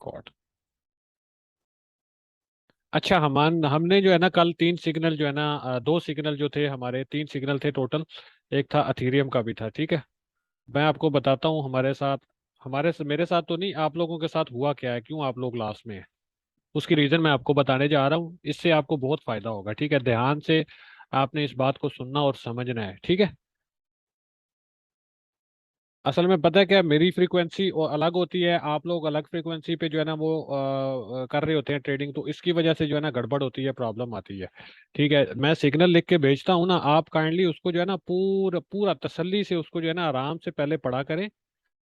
Record. अच्छा, हमने जो है ना कल तीन सिग्नल जो है ना दो सिग्नल जो थे हमारे, तीन सिग्नल थे टोटल। एक था अथीरियम का भी था, ठीक है। मैं आपको बताता हूँ हमारे साथ, मेरे साथ तो नहीं, आप लोगों के साथ हुआ क्या है, क्यों आप लोग लास्ट में हैं। उसकी रीजन मैं आपको बताने जा रहा हूँ, इससे आपको बहुत फायदा होगा, ठीक है। ध्यान से आपने इस बात को सुनना और समझना है, ठीक है। असल में पता है क्या, मेरी फ्रीक्वेंसी और अलग होती है, आप लोग अलग फ्रीक्वेंसी पे जो है ना वो कर रहे होते हैं ट्रेडिंग, तो इसकी वजह से जो है ना गड़बड़ होती है, प्रॉब्लम आती है। ठीक है, मैं सिग्नल लिख के भेजता हूँ ना, आप काइंडली उसको जो है ना पूरा पूरा तसल्ली से उसको जो है ना आराम से पहले पढ़ा करें,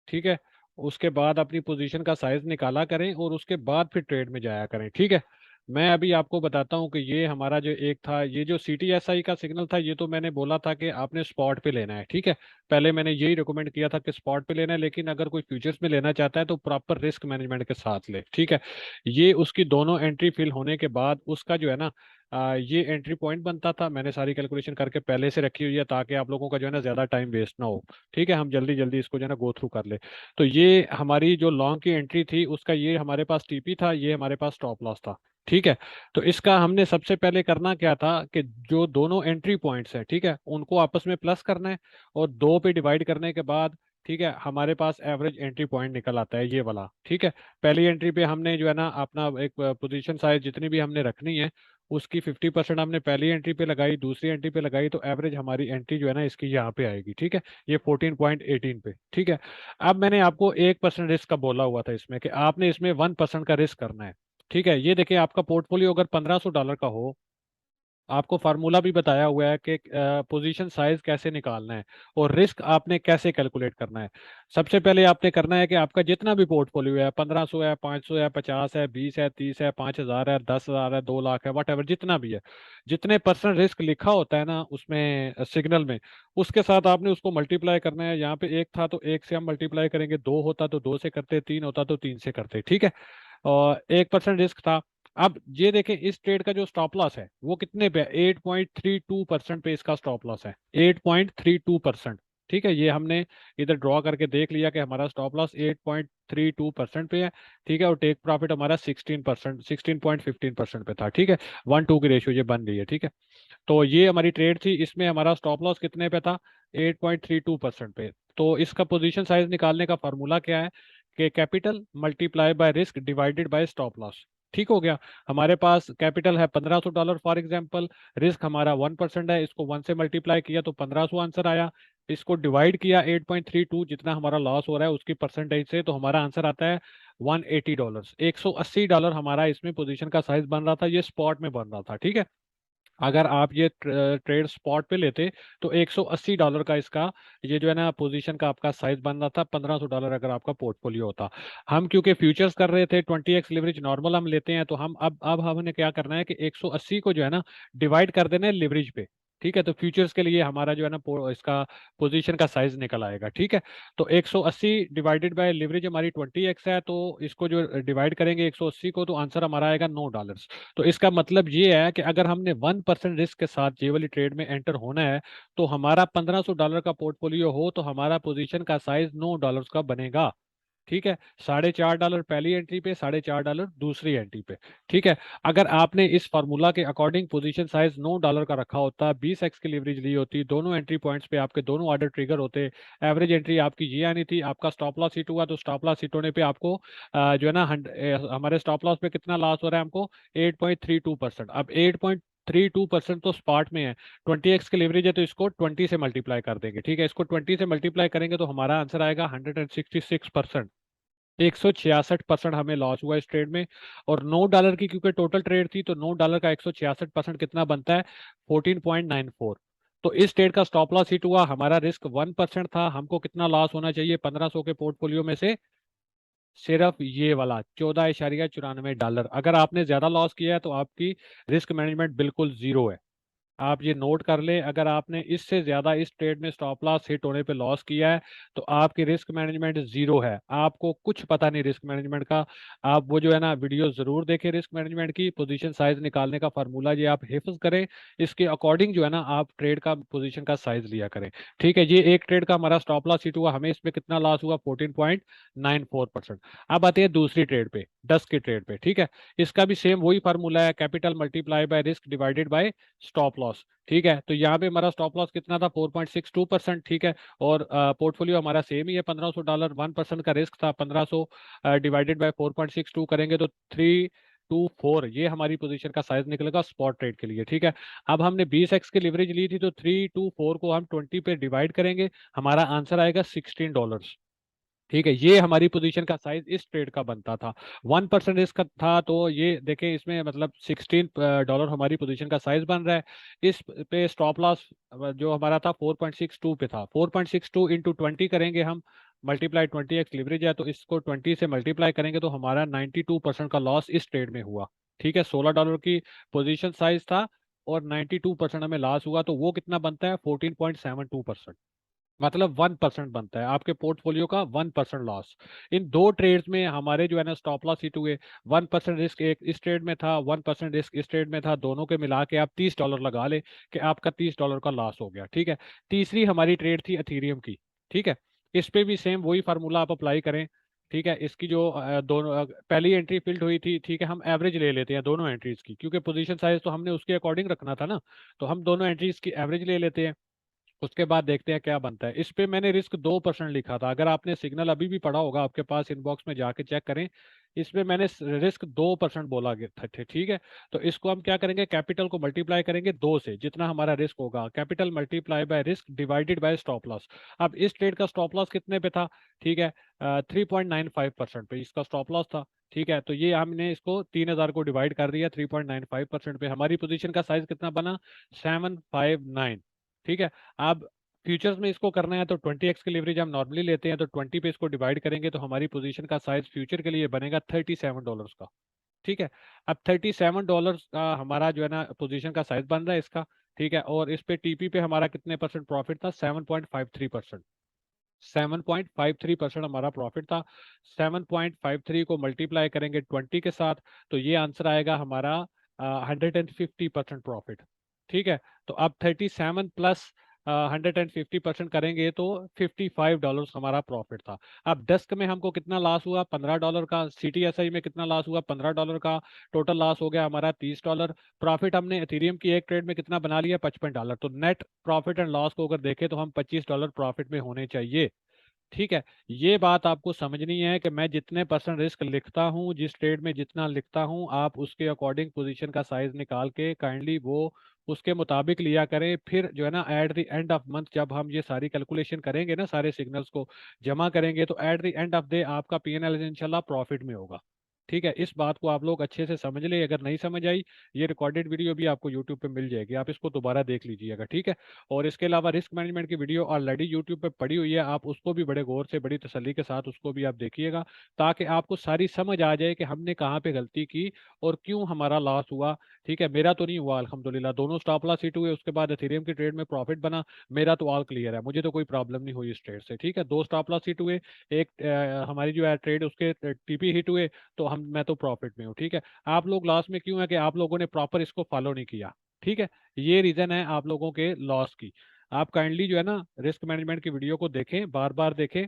ठीक है। उसके बाद अपनी पोजीशन का साइज निकाला करें और उसके बाद फिर ट्रेड में जाया करें, ठीक है। मैं अभी आपको बताता हूँ कि ये हमारा जो एक था, ये जो CTSI का सिग्नल था, ये तो मैंने बोला था कि आपने स्पॉट पे लेना है, ठीक है। पहले मैंने यही रिकमेंड किया था कि स्पॉट पे लेना है, लेकिन अगर कोई फ्यूचर्स में लेना चाहता है तो प्रॉपर रिस्क मैनेजमेंट के साथ ले, ठीक है। ये उसकी दोनों एंट्री फिल होने के बाद उसका जो है ना ये एंट्री पॉइंट बनता था। मैंने सारी कैलकुलेशन करके पहले से रखी हुई है ताकि आप लोगों का जो है ना ज्यादा टाइम वेस्ट ना हो, ठीक है। हम जल्दी जल्दी इसको जो है ना गो थ्रू कर ले। तो ये हमारी जो लॉन्ग की एंट्री थी उसका, ये हमारे पास TP था, ये हमारे पास स्टॉप लॉस था, ठीक है। तो इसका हमने सबसे पहले करना क्या था कि जो दोनों एंट्री पॉइंट्स हैं, ठीक है, उनको आपस में प्लस करना है और दो पे डिवाइड करने के बाद, ठीक है, हमारे पास एवरेज एंट्री पॉइंट निकल आता है ये वाला, ठीक है। पहली एंट्री पे हमने जो है ना अपना एक पोजीशन साइज जितनी भी हमने रखनी है उसकी 50% हमने पहली एंट्री पे लगाई, दूसरी एंट्री पे लगाई, तो एवरेज हमारी एंट्री जो है ना इसकी यहाँ पे आएगी, ठीक है। ये 14.18 पे, ठीक है। अब मैंने आपको 1% रिस्क का बोला हुआ था इसमें कि आपने इसमें 1% का रिस्क करना है, ठीक है। ये देखिए, आपका पोर्टफोलियो अगर $1500 का हो, आपको फार्मूला भी बताया हुआ है कि पोजीशन साइज कैसे निकालना है और रिस्क आपने कैसे कैलकुलेट करना है। सबसे पहले आपने करना है कि आपका जितना भी पोर्टफोलियो है, 1500 है, 500 है, 50 है, 20 है, 30 है, 5000 है, 10,000 है, 2 लाख है, वट जितना भी है, जितने परसेंट रिस्क लिखा होता है ना उसमें सिग्नल में, उसके साथ आपने उसको मल्टीप्लाई करना है। यहाँ पे एक था तो एक से हम मल्टीप्लाई करेंगे, दो होता तो दो से करते, तीन होता तो तीन से करते, ठीक है। और 1% रिस्क था। अब ये देखें, इस ट्रेड का जो स्टॉप लॉस है वो कितने पे है, 8.32% पे इसका स्टॉप लॉस है, 8.32%, ठीक है। ये हमने इधर ड्रॉ करके देख लिया कि हमारा स्टॉप लॉस 8.32% पे है, ठीक है। और टेक प्रॉफिट हमारा 16%, 16.15% पे था, ठीक है। 1:2 की रेशियो ये बन रही है, ठीक है। तो ये हमारी ट्रेड थी, इसमें हमारा स्टॉप लॉस कितने पे था, 8.32% पे। तो इसका पोजीशन साइज निकालने का फार्मूला क्या है कि capital multiply by risk divided by stop loss, ठीक हो गया। हमारे पास कैपिटल है $1500 फॉर एग्जांपल, रिस्क हमारा 1% है, इसको 1 से मल्टीप्लाई किया तो 1500 आंसर आया। इसको डिवाइड किया 8.32 जितना हमारा लॉस हो रहा है उसकी परसेंटेज से, तो हमारा आंसर आता है $180, $180 हमारा इसमें पोजीशन का साइज बन रहा था, ये स्पॉट में बन रहा था, ठीक है। अगर आप ये ट्रेड स्पॉट पे लेते तो $180 का इसका ये जो है ना पोजीशन का आपका साइज बन रहा था, $1500 अगर आपका पोर्टफोलियो होता। हम क्योंकि फ्यूचर्स कर रहे थे, 20x लिवरेज नॉर्मल हम लेते हैं, तो हम अब हमने क्या करना है कि 180 को जो है ना डिवाइड कर देना है लिवरेज पे, ठीक है। तो फ्यूचर्स के लिए हमारा जो है ना इसका पोजीशन का साइज निकल आएगा, ठीक है। तो 180 डिवाइडेड बाय लिवरेज हमारी 20x है, तो इसको जो डिवाइड करेंगे 180 को, तो आंसर हमारा आएगा $9। तो इसका मतलब ये है कि अगर हमने 1% रिस्क के साथ ये वाली ट्रेड में एंटर होना है, तो हमारा $1500 का पोर्टफोलियो हो तो हमारा पोजीशन का साइज $9 का बनेगा, ठीक है। $4.5 पहली एंट्री पे, $4.5 दूसरी एंट्री पे, ठीक है। अगर आपने इस फार्मूला के अकॉर्डिंग पोजीशन साइज $9 का रखा होता, 20x की लीवरेज ली होती, दोनों एंट्री पॉइंट्स पे आपके दोनों ऑर्डर ट्रिगर होते, एवरेज एंट्री आपकी ये आनी थी, आपका स्टॉप लॉस हिट हुआ तो स्टॉप लॉस हिट होने पे आपको जो है ना हमारे स्टॉप लॉस पे कितना लॉस हो रहा है हमको, 8.32%। अब 8.32% तो स्पॉट में है, 20x की लेवरेज है तो इसको 20 से मल्टीप्लाई कर देंगे, ठीक है। इसको 20 से मल्टीप्लाई करेंगे तो हमारा आंसर आएगा 166%, 166% हमें लॉस हुआ इस ट्रेड में। और $9 की क्योंकि टोटल ट्रेड थी, तो $9 का 166% कितना बनता है, 14.94। तो इस ट्रेड का स्टॉप लॉस हिट हुआ, हमारा रिस्क 1% था, हमको कितना लॉस होना चाहिए 1500 के पोर्टफोलियो में से, सिर्फ ये वाला $14.94। अगर आपने ज्यादा लॉस किया है तो आपकी रिस्क मैनेजमेंट बिल्कुल जीरो है। आप ये नोट कर लें, अगर आपने इससे ज्यादा इस ट्रेड में स्टॉप लॉस हिट होने पे लॉस किया है तो आपकी रिस्क मैनेजमेंट जीरो है, आपको कुछ पता नहीं रिस्क मैनेजमेंट का। आप वो जो है ना वीडियो जरूर देखें रिस्क मैनेजमेंट की, पोजीशन साइज निकालने का फार्मूला ये आप हिफ्ज करें, इसके अकॉर्डिंग जो है ना आप ट्रेड का पोजीशन का साइज लिया करें। ठीक है, ये एक ट्रेड का हमारा स्टॉप लॉस हिट हुआ, हमें इसमें कितना लॉस हुआ 14.94%। अब आते हैं दूसरी ट्रेड पे, 10 की ट्रेड पे। ठीक है, इसका भी सेम वही फार्मूला है, capital multiply by risk divided by stop loss. ठीक है, तो यहाँ पे हमारा स्टॉप लॉस कितना था 4.62%। ठीक है, और पोर्टफोलियो हमारा सेम ही है $1500, 1% का रिस्क था, 1500 डिवाइडेड बाय 4.62 करेंगे तो 324, ये हमारी पोजीशन का साइज निकलेगा स्पॉट ट्रेड के लिए। ठीक है, अब हमने 20x की लिवरेज ली थी तो 324 को हम 20 पे डिवाइड करेंगे, हमारा आंसर आएगा $16। ठीक है, ये हमारी पोजीशन का साइज इस ट्रेड का बनता था। 1% इसका था, तो ये देखें इसमें मतलब $16 हमारी पोजीशन का साइज बन रहा है। इस पे स्टॉप लॉस जो हमारा था 4.62 पे था, 4.62 इंटू 20 करेंगे हम, मल्टीप्लाई 20x लिवरेज है तो इसको 20 से मल्टीप्लाई करेंगे तो हमारा 92% का लॉस इस ट्रेड में हुआ। ठीक है, $16 की पोजीशन साइज था और 92% हमें लॉस हुआ, तो वो कितना बनता है 14.72%, मतलब 1% बनता है आपके पोर्टफोलियो का 1% लॉस। इन दो ट्रेड्स में हमारे जो है ना स्टॉप लॉस हिट हुए, 1% रिस्क एक इस ट्रेड में था, 1% रिस्क इस ट्रेड में था, दोनों के मिला के आप $30 लगा ले कि आपका $30 का लॉस हो गया। ठीक है, तीसरी हमारी ट्रेड थी अथीरियम की। ठीक है, इस पे भी सेम वही फार्मूला आप अप्लाई करें। ठीक है, इसकी जो दोनों पहली एंट्री फिल्ड हुई थी, ठीक है, हम एवरेज ले लेते हैं दोनों एंट्रीज की, क्योंकि पोजीशन साइज तो हमने उसके अकॉर्डिंग रखना था ना, तो हम दोनों एंट्रीज की एवरेज ले लेते हैं। उसके बाद देखते हैं क्या बनता है। इस पे मैंने रिस्क 2% लिखा था, अगर आपने सिग्नल अभी भी पढ़ा होगा आपके पास इनबॉक्स में जाके चेक करें, इस पे मैंने रिस्क 2% बोला गया था। ठीक है, तो इसको हम क्या करेंगे, कैपिटल को मल्टीप्लाई करेंगे 2 से, जितना हमारा रिस्क होगा, capital multiply by risk divided by stop loss. अब इस ट्रेड का स्टॉप लॉस कितने पे था, ठीक है, 3.95% पे इसका स्टॉप लॉस था। ठीक है, तो ये हमने इसको 3000 को डिवाइड कर दिया 3.95% पे, हमारी पोजीशन का साइज कितना बना 759। ठीक है, अब फ्यूचर्स में इसको करना है तो 20x की लिवरेज हम नॉर्मली लेते हैं, तो 20 पे इसको डिवाइड करेंगे तो हमारी पोजीशन का साइज फ्यूचर के लिए बनेगा $37 का। ठीक है, अब $37 का हमारा जो है ना पोजीशन का साइज बन रहा है इसका। ठीक है, और इस पे टीपी पे हमारा कितने परसेंट प्रॉफिट था 7.53%। 7.53% हमारा प्रॉफिट था। 7.53 को मल्टीप्लाई करेंगे 20 के साथ तो ये आंसर आएगा हमारा 150% प्रॉफिट। ठीक है, तो अब 37 प्लस 150% करेंगे तो $55 हमारा प्रॉफिट था। अब डेस्क में हमको कितना लॉस हुआ $15 का, CTSI में कितना लॉस हुआ $15 का, टोटल लॉस हो गया हमारा $30। प्रॉफिट हमने एथेरियम की एक ट्रेड में कितना बना लिया $55, तो नेट प्रॉफिट एंड लॉस को अगर देखें तो हम $25 प्रॉफिट में होने चाहिए। ठीक है, ये बात आपको समझनी है कि मैं जितने परसेंट रिस्क लिखता हूँ, जिस ट्रेड में जितना लिखता हूँ, आप उसके अकॉर्डिंग पोजीशन का साइज निकाल के काइंडली वो उसके मुताबिक लिया करें। फिर जो है ना at the end of month जब हम ये सारी कैलकुलेशन करेंगे ना, सारे सिग्नल्स को जमा करेंगे, तो at the end of day आपका P&L इंशाल्लाह प्रॉफिट में होगा। ठीक है, इस बात को आप लोग अच्छे से समझ ले, अगर नहीं समझ आई ये रिकॉर्डेड वीडियो भी आपको यूट्यूब पे मिल जाएगी, आप इसको दोबारा देख लीजिएगा। ठीक है, और इसके अलावा रिस्क मैनेजमेंट की वीडियो ऑलरेडी यूट्यूब पे पड़ी हुई है, आप उसको भी बड़े गौर से बड़ी तसल्ली के साथ उसको भी आप देखिएगा, ताकि आपको सारी समझ आ जाए कि हमने कहाँ पे गलती की और क्यों हमारा लॉस हुआ। ठीक है, मेरा तो नहीं हुआ अल्हम्दुलिल्लाह, दोनों स्टॉप लॉस हिट हुए, उसके बाद एथेरियम की ट्रेड में प्रॉफिट बना, मेरा तो ऑल क्लियर है, मुझे तो कोई प्रॉब्लम नहीं हुई इस ट्रेड से। ठीक है, दो स्टॉप लॉस हिट हुए, एक हमारी जो है ट्रेड उसके टीपी हिट हुए, तो हम मैं तो प्रॉफिट में हूँ। ठीक है, आप लोग लॉस में क्यों है कि आप लोगों ने प्रॉपर इसको फॉलो नहीं किया। ठीक है, ये रीजन है आप लोगों के लॉस की। आप काइंडली जो है ना रिस्क मैनेजमेंट की वीडियो को देखें, बार बार देखें,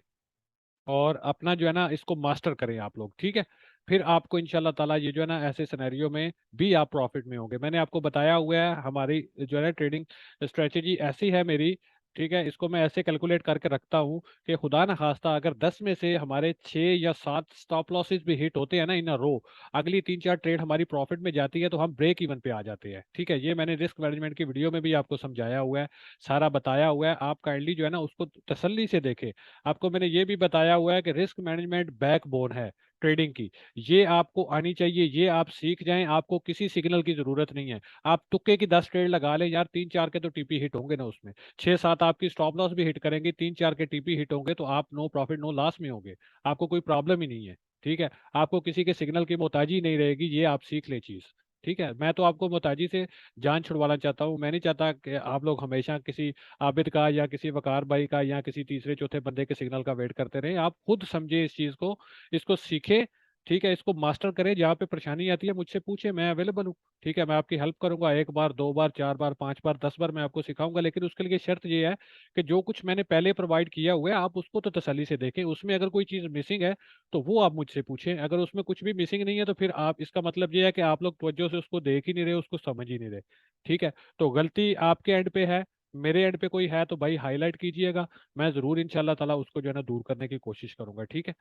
और अपना जो है ना इसको मास्टर करें आप लोग। ठीक है, फिर आपको इंशाल्लाह ताला ये जो है ना ऐसे सिनेरियो में भी आप प्रॉफिट में होंगे। मैंने आपको बताया हुआ है हमारी जो है ना ट्रेडिंग स्ट्रेटेजी ऐसी है मेरी। ठीक है, इसको मैं ऐसे कैलकुलेट करके रखता हूँ कि खुदा न खास्ता अगर 10 में से हमारे 6 या 7 स्टॉप लॉसेस भी हिट होते हैं ना इन अ रो, अगली 3-4 ट्रेड हमारी प्रॉफिट में जाती है तो हम ब्रेक इवन पे आ जाते हैं। ठीक है, ये मैंने रिस्क मैनेजमेंट की वीडियो में भी आपको समझाया हुआ है, सारा बताया हुआ है, आप काइंडली जो है ना उसको तसल्ली से देखें। आपको मैंने ये भी बताया हुआ है कि रिस्क मैनेजमेंट बैकबोन है ट्रेडिंग की, ये आपको आनी चाहिए, ये आप सीख जाएं, आपको किसी सिग्नल की जरूरत नहीं है। आप तुक्के की 10 ट्रेड लगा लें यार, 3-4 के तो टीपी हिट होंगे ना उसमें, 6-7 आपकी स्टॉप लॉस भी हिट करेंगे, 3-4 के टीपी हिट होंगे, तो आप नो प्रॉफिट नो लॉस में होंगे, आपको कोई प्रॉब्लम ही नहीं है। ठीक है, आपको किसी के सिग्नल की मोहताजी नहीं रहेगी, ये आप सीख ले चीज। ठीक है, मैं तो आपको मोहताजी से जान छुड़वाना चाहता हूँ। मैं नहीं चाहता कि आप लोग हमेशा किसी आबिद का या किसी वकार भाई का या किसी तीसरे चौथे बंदे के सिग्नल का वेट करते रहें। आप खुद समझे इस चीज को, इसको सीखे, ठीक है, इसको मास्टर करें। जहाँ पे परेशानी आती है मुझसे पूछे, मैं अवेलेबल हूँ। ठीक है, मैं आपकी हेल्प करूंगा, 1 बार 2 बार 4 बार 5 बार 10 बार मैं आपको सिखाऊंगा, लेकिन उसके लिए शर्त ये है कि जो कुछ मैंने पहले प्रोवाइड किया हुआ है आप उसको तो तसल्ली से देखें। उसमें अगर कोई चीज़ मिसिंग है तो वो आप मुझसे पूछें। अगर उसमें कुछ भी मिसिंग नहीं है तो फिर आप, इसका मतलब ये है कि आप लोग तवज्जो से उसको देख ही नहीं रहे, उसको समझ ही नहीं रहे। ठीक है, तो गलती आपके एंड पे है, मेरे एंड पे कोई है तो भाई हाईलाइट कीजिएगा। मैं जरूर इंशाल्लाह ताला उसको जो है ना दूर करने की कोशिश करूंगा। ठीक है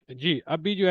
जी, अभी जो है